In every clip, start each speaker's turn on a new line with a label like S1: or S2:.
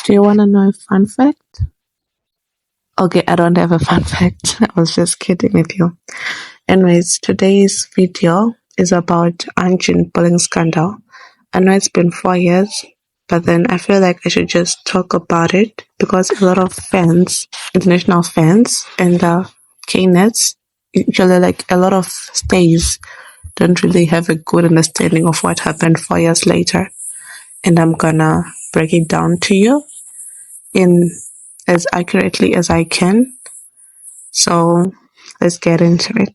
S1: Do you want to know a fun fact? Okay, I don't have a fun fact. I was just kidding with you. Anyways, today's video is about Hyunjin bullying scandal. I know it's been 4 years, but then I feel like I should just talk about it because a lot of fans, international fans, and K-nets, usually like a lot of stays, don't really have a good understanding of what happened 4 years later. And I'm gonna break it down to you in as accurately as I can. So let's get into it.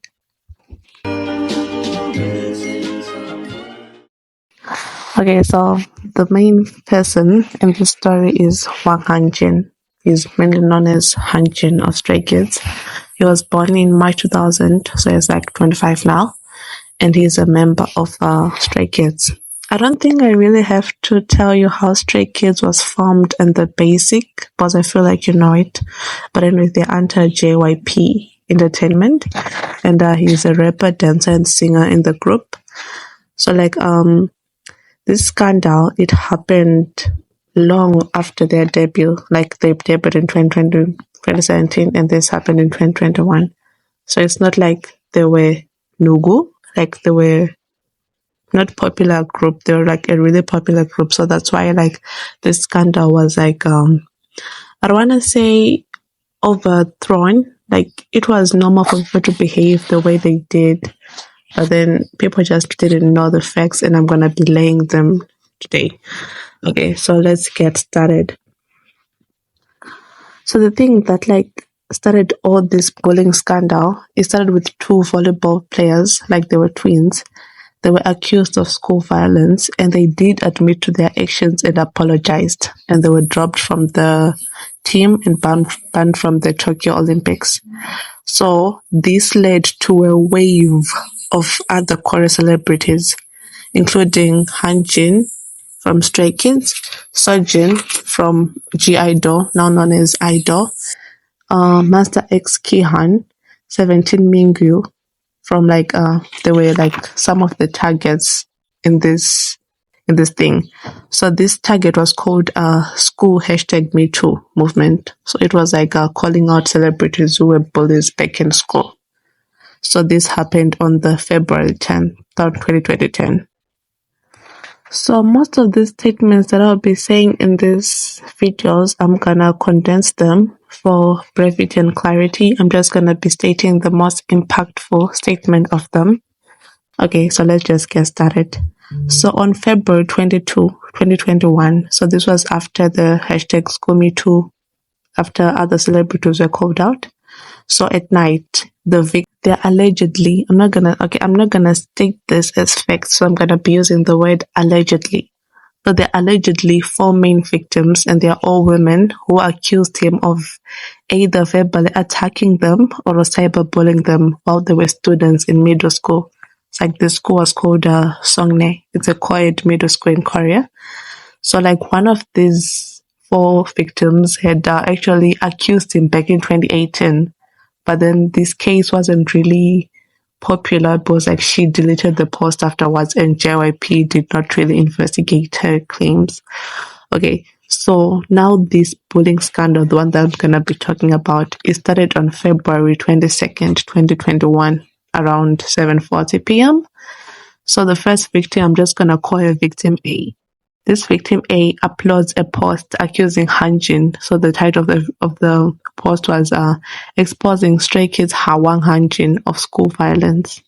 S1: Okay, so the main person in the story is Hwang Hyunjin. He's mainly known as Hyunjin of Stray Kids. He was born in March 2000, so he's like 25 now, and he's a member of Stray Kids. I don't think I really have to tell you how Stray Kids was formed and the basic, because I feel like you know it. But anyway, they're under JYP Entertainment, and he's a rapper, dancer, and singer in the group. So like this scandal, it happened long after their debut. Like they debuted in 2017, and this happened in 2021. So it's not like they were Nugu, like they were not popular group. They were like a really popular group. So that's why like this scandal was like I don't want to say overthrown. Like it was normal for people to behave the way they did, but then people just didn't know the facts, and I'm gonna be laying them today. Okay, so let's get started. So the thing that like started all this bullying scandal, it started with two volleyball players, like they were twins. They were accused of school violence, and they did admit to their actions and apologized. And they were dropped from the team and banned from the Tokyo Olympics. So this led to a wave of other Korean celebrities, including Hyunjin from Stray Kids, Sojin from G-Idol, now known as Idol, Master X Kihan, 17 Mingyu, from like they were like some of the targets in this thing. So this target was called school #MeToo movement. So it was like calling out celebrities who were bullies back in school. So this happened on the February 10th, 2010. So most of the statements that I'll be saying in these videos, I'm gonna condense them for brevity and clarity. I'm just gonna be stating the most impactful statement of them. Okay, so let's just get started. So on February 22, 2021, so this was after the #SchoolMeToo, after other celebrities were called out. So at night, they're allegedly, I'm not gonna state this as facts, so I'm gonna be using the word allegedly. So they're allegedly 4 main victims, and they're all women who accused him of either verbally attacking them or cyberbullying them while they were students in middle school. It's like the school was called Songnae. It's a co-ed middle school in Korea. So like one of these 4 victims had actually accused him back in 2018. But then this case wasn't really popular because like she deleted the post afterwards, and JYP did not really investigate her claims. Okay, so now this bullying scandal, the one that I'm gonna be talking about, it started on February 22nd, 2021, around 7:40 p.m. So the first victim, I'm just gonna call her victim A. This victim A uploads a post accusing Hyunjin. So the title of the post was exposing Stray Kids Hwang Hyunjin of school violence.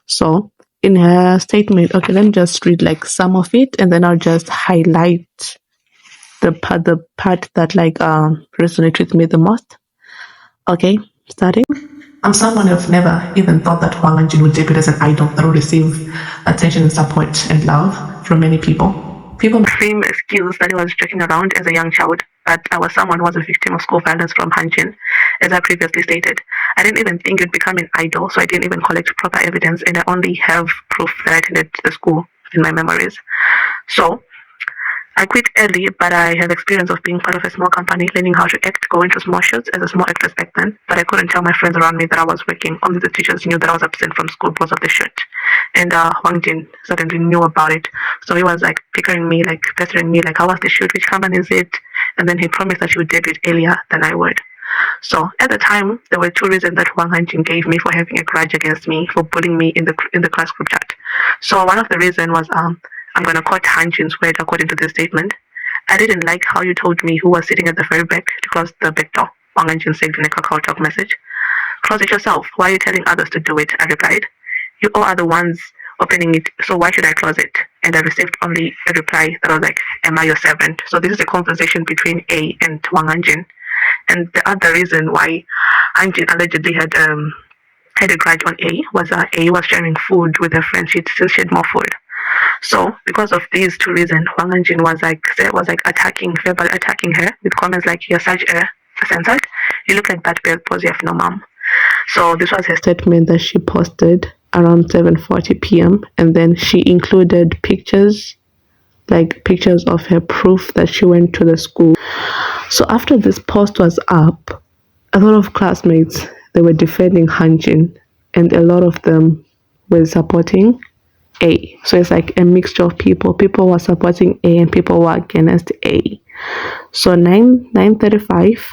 S1: So in her statement, okay, let me just read like some of it, and then I'll just highlight the part that like resonates with me the most. Okay, starting. I'm someone who've never even thought that Hwang Hyunjin would debut as an idol that would receive attention and support and love from many people. People claim excuse that he was joking around as a young child, but I was someone who was a victim of school violence from Hyunjin, as I previously stated. I didn't even think you'd become an idol, so I didn't even collect proper evidence, and I only have proof that I attended the school in my memories. So I quit early, but I have experience of being part of a small company, learning how to act, go into small shoots as a small actress back then, but I couldn't tell my friends around me that I was working. Only the teachers knew that I was absent from school because of the shoot. And Hwang Jin suddenly knew about it. So he was like pestering me, like, how was the shoot? Which company is it? and then he promised that he would debut earlier than I would. So at the time, there were two reasons that Wang Hanjin gave me for having a grudge against me for bullying me in the class group chat. So one of the reasons was I'm gonna quote Hanjin's word according to this statement. I didn't like how you told me who was sitting at the very back to close the back door. Wang Hanjin said in a Kakao Talk message. Close it yourself. Why are you telling others to do it? I replied. You all are the ones opening it, so why should I close it? And I received only a reply that was like, am I your servant? So this is a conversation between A and Wang Hanjin. And the other reason why Hyunjin allegedly had a grudge on A was A was sharing food with her friend. She had more food. So because of these two reasons, Wang Hyunjin was like verbally attacking her with comments like, "You're such a censored. You look like that girl because you have no mom." So this was her statement that she posted around 7:40 p.m. and then she included pictures of her proof that she went to the school. So after this post was up, a lot of classmates, they were defending Hyunjin, and a lot of them were supporting A. So it's like a mixture of people. People were supporting A and people were against A. So 9:35,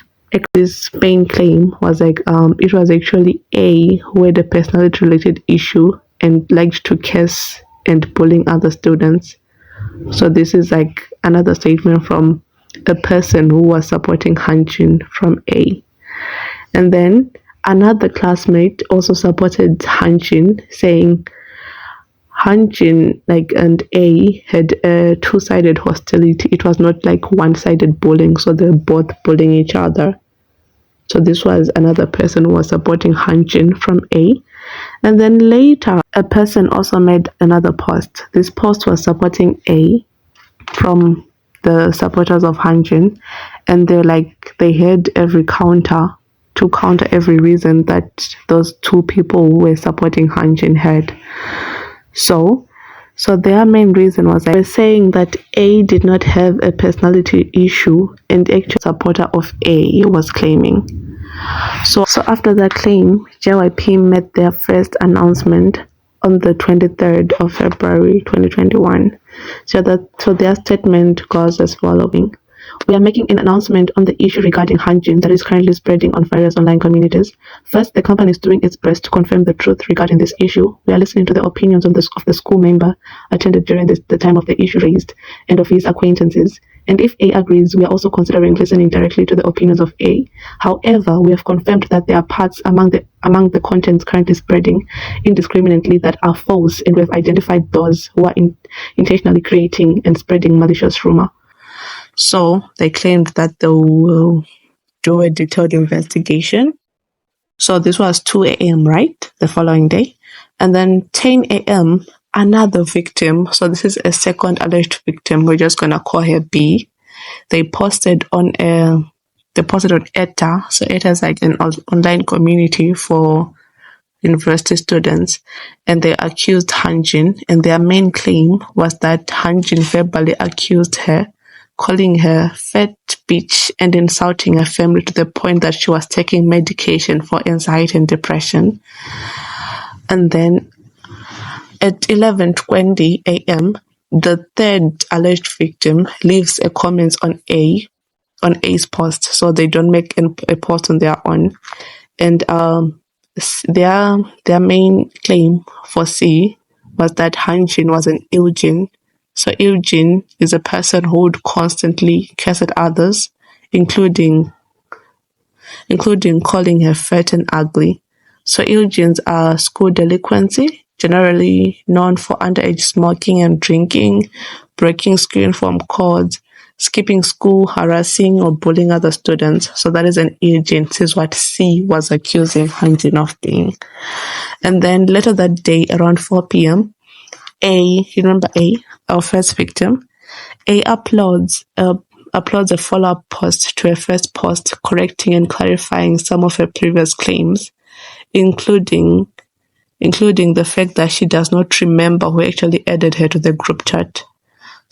S1: this main claim was like it was actually A who had a personality related issue and liked to curse and bullying other students. So this is like another statement from a person who was supporting Hyunjin from A. And then another classmate also supported Hyunjin, saying Hyunjin and A had a two-sided hostility. It was not like one-sided bullying, so they're both bullying each other. So this was another person who was supporting Hyunjin from A. And then later, a person also made another post. This post was supporting A from the supporters of Hyunjin, and they had every counter to counter every reason that those two people who were supporting Hyunjin had. So their main reason was they were saying that A did not have a personality issue, and actual supporter of A was claiming. So after that claim, JYP made their first announcement on the 23rd of February 2021. So their statement goes as following. We are making an announcement on the issue regarding Hyunjin that is currently spreading on various online communities. First, the company is doing its best to confirm the truth regarding this issue. We are listening to the opinions of the school member attended during the time of the issue raised and of his acquaintances. And if A agrees, we are also considering listening directly to the opinions of A. However, we have confirmed that there are parts among the contents currently spreading indiscriminately that are false, and we have identified those who are intentionally creating and spreading malicious rumor. So they claimed that they will do a detailed investigation. So this was 2 a.m., right? The following day. And then 10 a.m., another victim. So this is a second alleged victim. We're just going to call her B. They posted on ETA. So ETA is like an online community for university students, and they accused Hyunjin, and their main claim was that Hyunjin verbally accused her, calling her fat bitch and insulting her family to the point that she was taking medication for anxiety and depression. And then at 11:20 a.m., the third alleged victim leaves a comment on A's post, so they don't make a post on their own. And their main claim for C was that Hyunjin was an Iljin. So Hyunjin is a person who would constantly curse at others, including calling her fat and ugly. So Hyunjins are school delinquency, generally known for underage smoking and drinking, breaking school uniform codes, skipping school, harassing or bullying other students. So that is an Hyunjin. This is what C was accusing Hyunjin of being. And then later that day, around 4 p.m., you remember A, our first victim, A uploads a follow-up post to her first post, correcting and clarifying some of her previous claims, including the fact that she does not remember who actually added her to the group chat.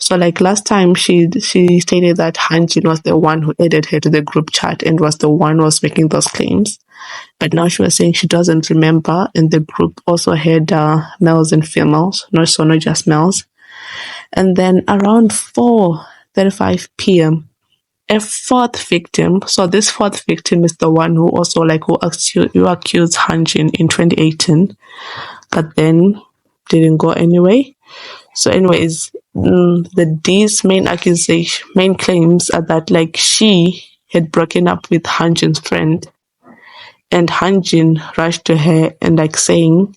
S1: So like last time, she stated that Hyunjin was the one who added her to the group chat and was the one who was making those claims. But now she was saying she doesn't remember, and the group also had males and females, not just males. And then around 4:35 p.m., a fourth victim. So this fourth victim is the one who also who accused Hyunjin in 2018, but then didn't go anyway. So, anyways, the D's main claims are that she had broken up with Hyunjin's friend, and Hyunjin rushed to her and saying,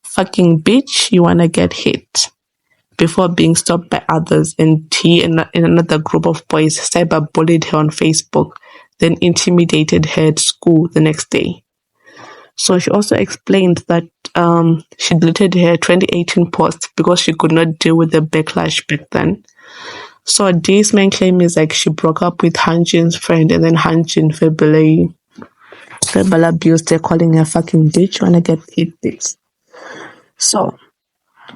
S1: "Fucking bitch, you wanna get hit." Before being stopped by others, and he and another group of boys cyberbullied her on Facebook, then intimidated her at school the next day. So she also explained that she deleted her 2018 post because she could not deal with the backlash back then. So D's main claim is she broke up with Hyunjin's friend, and then Hyunjin verbally abused her, calling her fucking bitch, wanna get hit this. So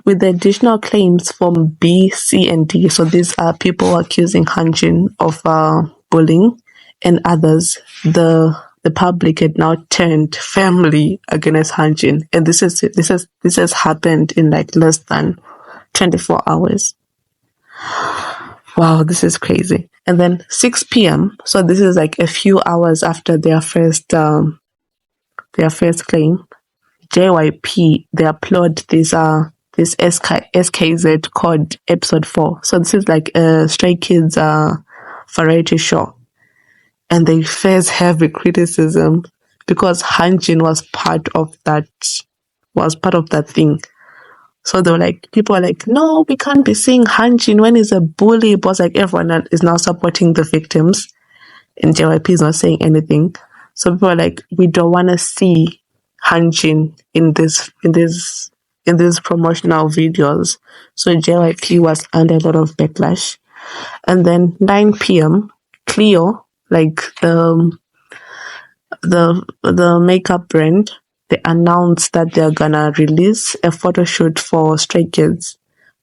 S1: with the additional claims from B, C, and D, so these are people accusing Hyunjin of bullying, and others, the public had now turned firmly against Hyunjin, and this has happened in less than 24 hours. Wow, this is crazy. And then 6 p.m. So this is a few hours after their first claim. JYP, they upload this SKZ called episode 4. So this is a Stray Kids variety show. And they face heavy criticism because Hyunjin was part of that thing. So they were people are no, we can't be seeing Hyunjin when he's a bully, but everyone is now supporting the victims, and JYP is not saying anything. So people are we don't want to see Hyunjin in these promotional videos. So JYP was under a lot of backlash. And then 9 p.m. Cleo, the makeup brand, they announced that they're gonna release a photo shoot for Stray Kids,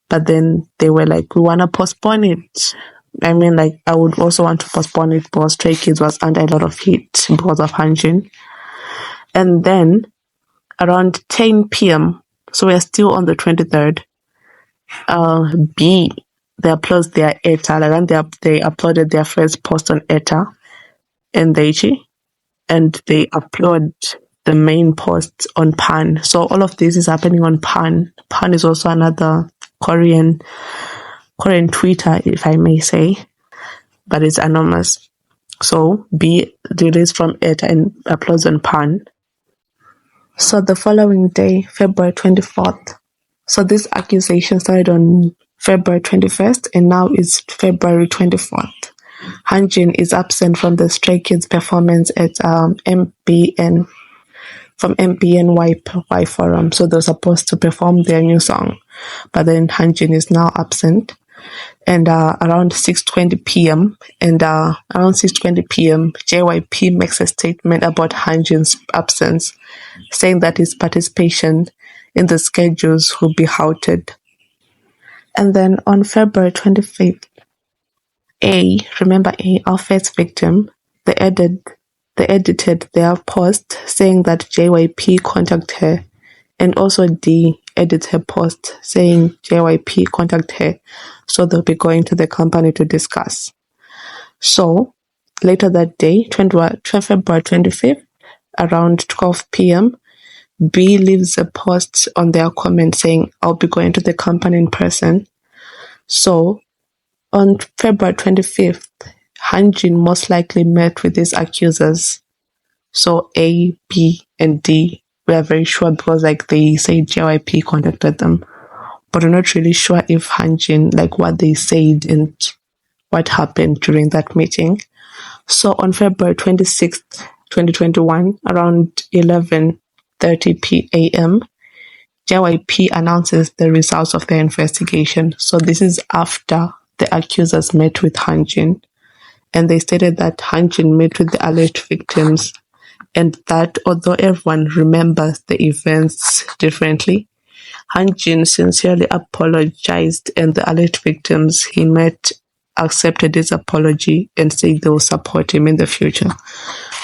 S1: but then they were we wanna postpone it. I mean, I would also want to postpone it because Stray Kids was under a lot of heat because of Hyunjin. And then around 10 p.m., so we're still on the 23rd, B, they uploaded their ETA, they uploaded their first post on ETA and Daichi, and they upload the main posts on Pan. So all of this is happening on Pan. Pan is also another Korean Twitter, if I may say, but it's anonymous. So B released from ETA and uploads on Pan. So the following day, February 24th, so this accusation started on February 21st and now it's February 24th. Hyunjin is absent from the Stray Kids performance at MBN Y Forum. So they're supposed to perform their new song, but then Hyunjin is now absent. And around 6:20 p.m. JYP makes a statement about Hyunjin's absence, saying that his participation in the schedules will be halted. And then on February 25th, our first victim, they edited their post saying that JYP contacted her, and also D edits her post saying JYP contacted her, so they'll be going to the company to discuss. So later that day, February 25th, around 12 p.m., B leaves a post on their comment saying, "I'll be going to the company in person." So on February 25th, Hyunjin most likely met with his accusers. So A, B, and D, we are very sure because they say JYP contacted them. But we're not really sure if Hyunjin, what they said and what happened during that meeting. So on February 26th, 2021, around 11:30 p.m., JYP announces the results of their investigation. So this is after the accusers met with Hyunjin, and they stated that Hyunjin met with the alleged victims, and that although everyone remembers the events differently, Hyunjin sincerely apologized, and the alleged victims he met accepted his apology and said they will support him in the future.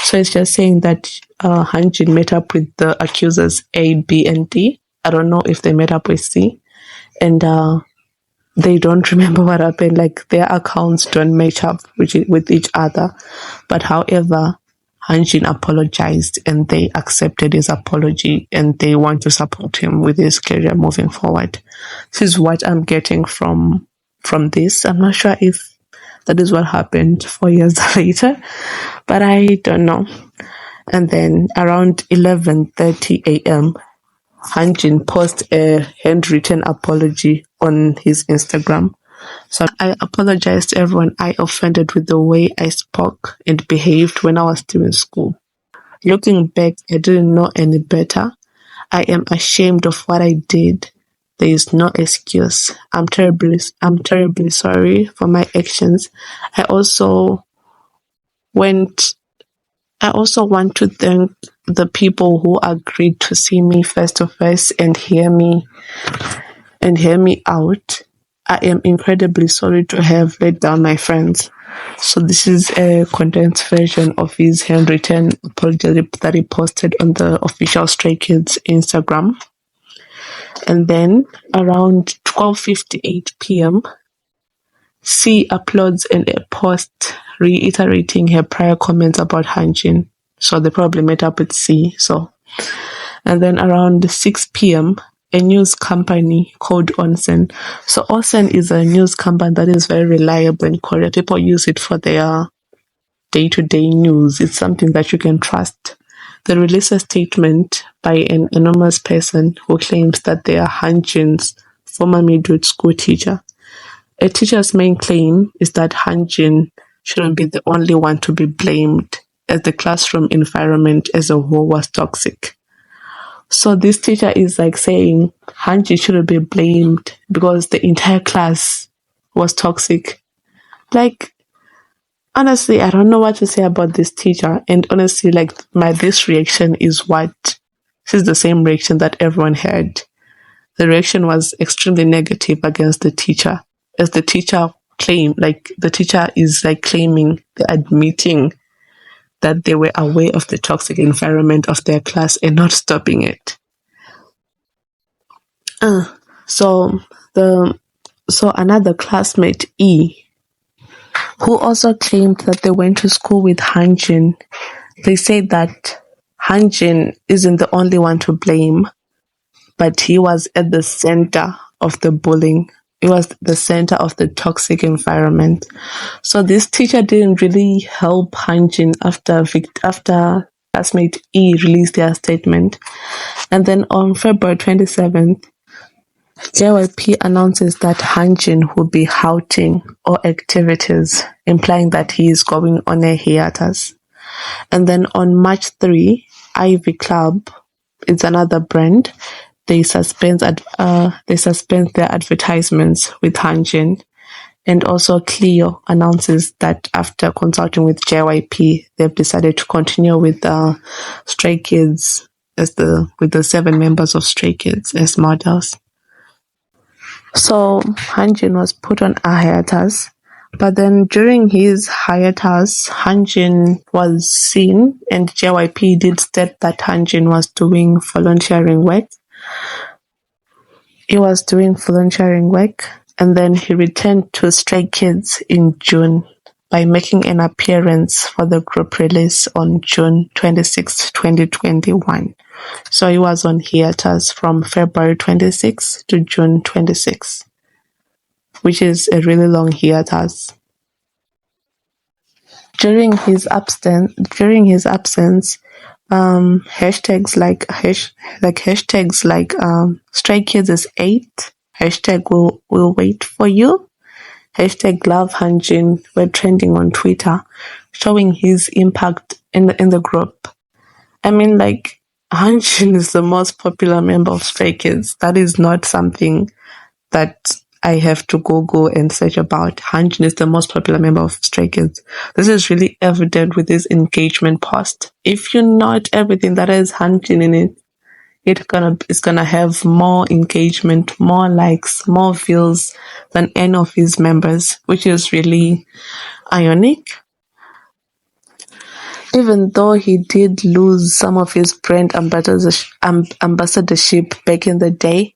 S1: So it's just saying that Hyunjin met up with the accusers A, B, and D. I don't know if they met up with C. And they don't remember what happened. Like their accounts don't match up with each other. But however, Hyunjin apologized and they accepted his apology and they want to support him with his career moving forward. This is what I'm getting from this. I'm not sure if that is what happened 4 years later, but I don't know. And then around 11:30 a.m., Hyunjin posted a handwritten apology on his Instagram. So I apologize to everyone I offended with the way I spoke and behaved when I was still in school. Looking back, I didn't know any better. I am ashamed of what I did. There is no excuse. I'm terribly sorry for my actions. I also went I also want to thank the people who agreed to see me face to face and hear me out. I am incredibly sorry to have let down my friends. So this is a condensed version of his handwritten apology that he posted on the official Stray Kids Instagram. And then around 12:58 p.m., C uploads a post reiterating her prior comments about Hyunjin. So they probably met up with C. And then around 6 p.m., a news company called Onsen. So Onsen is a news company that is very reliable in Korea. People use it for their day-to-day news. It's something that you can trust. They release a statement by an anonymous person who claims that they are Hyunjin's former middle school teacher. A teacher's main claim is that Hyunjin shouldn't be the only one to be blamed, as the classroom environment as a whole was toxic. So this teacher is like saying Hyunjin shouldn't be blamed because the entire class was toxic. Like, honestly, I don't know what to say about this teacher. And honestly, like this reaction is the same reaction that everyone had. The reaction was extremely negative against the teacher, as the teacher is claiming, admitting that they were aware of the toxic environment of their class and not stopping it. So another classmate, E, who also claimed that they went to school with Hyunjin, they said that Hyunjin isn't the only one to blame, but he was at the center of the bullying. It was the center of the toxic environment. So this teacher didn't really help Hyunjin after classmate E released their statement. And then on February 27th, JYP announces that Hyunjin will be outing all activities, implying that he is going on a hiatus. And then on March 3, Ivy Club, it's another brand, they suspend their advertisements with Hyunjin. And also Clio announces that after consulting with JYP, they've decided to continue with Stray Kids with the 7 members of Stray Kids as models. So Hyunjin was put on a hiatus, but then during his hiatus, Hyunjin was seen, and JYP did state that Hyunjin was doing volunteering work. He was doing volunteering work, and then he returned to Stray Kids in June by making an appearance for the group release on June 26, 2021. So he was on hiatus from February 26 to June 26, which is a really long hiatus. During his absence, hashtags like Stray Kids is 8, hashtag will wait for you, hashtag love Hyunjin were trending on Twitter, showing his impact in the group. I mean, like, Hyunjin is the most popular member of Stray Kids. That is not something that I have to Google and search about. Hyunjin is the most popular member of Stray Kids. This is really evident with his engagement post. If you note everything that has Hyunjin in it, it's gonna have more engagement, more likes, more views than any of his members, which is really ironic. Even though he did lose some of his brand ambassadorship back in the day,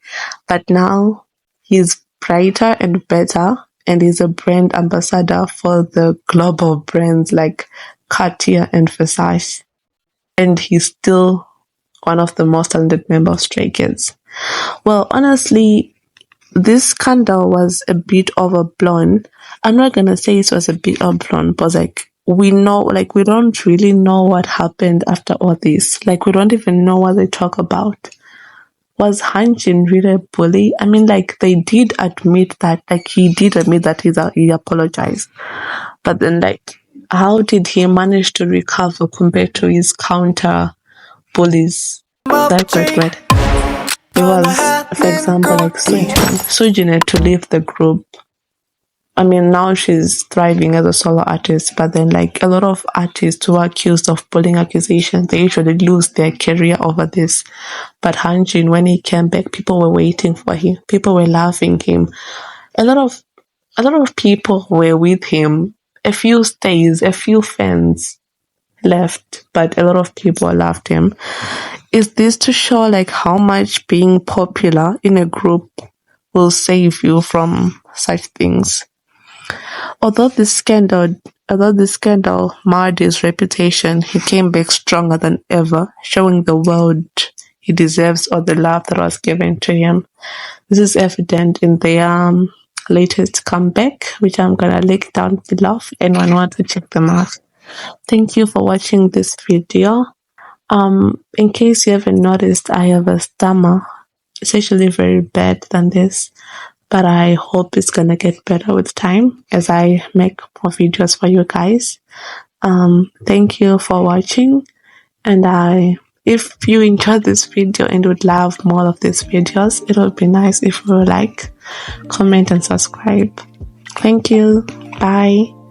S1: but now he's brighter and better, and is a brand ambassador for the global brands like Cartier and Versace. And he's still one of the most talented members of Stray Kids. Well, honestly, this scandal was a bit overblown. I'm not gonna say it was a bit overblown, but like we know, like we don't really know what happened after all this. Like we don't even know what they talk about. Was Hyunjin really a bully? I mean, like they did admit that, like he did admit that he apologized, but then like how did he manage to recover compared to his counter bullies? That it was, for example, like Sujin. Sujin had to leave the group. I mean, now she's thriving as a solo artist, but then, like, a lot of artists who are accused of bullying accusations, they usually lose their career over this. But Hanjin, when he came back, people were waiting for him. People were loving him. A lot of people were with him. A few stays, a few fans left, but a lot of people loved him. Is this to show like how much being popular in a group will save you from such things? Although this scandal marred his reputation, he came back stronger than ever, showing the world he deserves all the love that was given to him. This is evident in their latest comeback, which I'm gonna link down below if anyone wants to check them out. Thank you for watching this video. In case you haven't noticed, I have a stammer. It's actually very bad than this, but I hope it's gonna get better with time as I make more videos for you guys. Thank you for watching, and if you enjoyed this video and would love more of these videos, it would be nice if you would like, comment and subscribe. Thank you. Bye.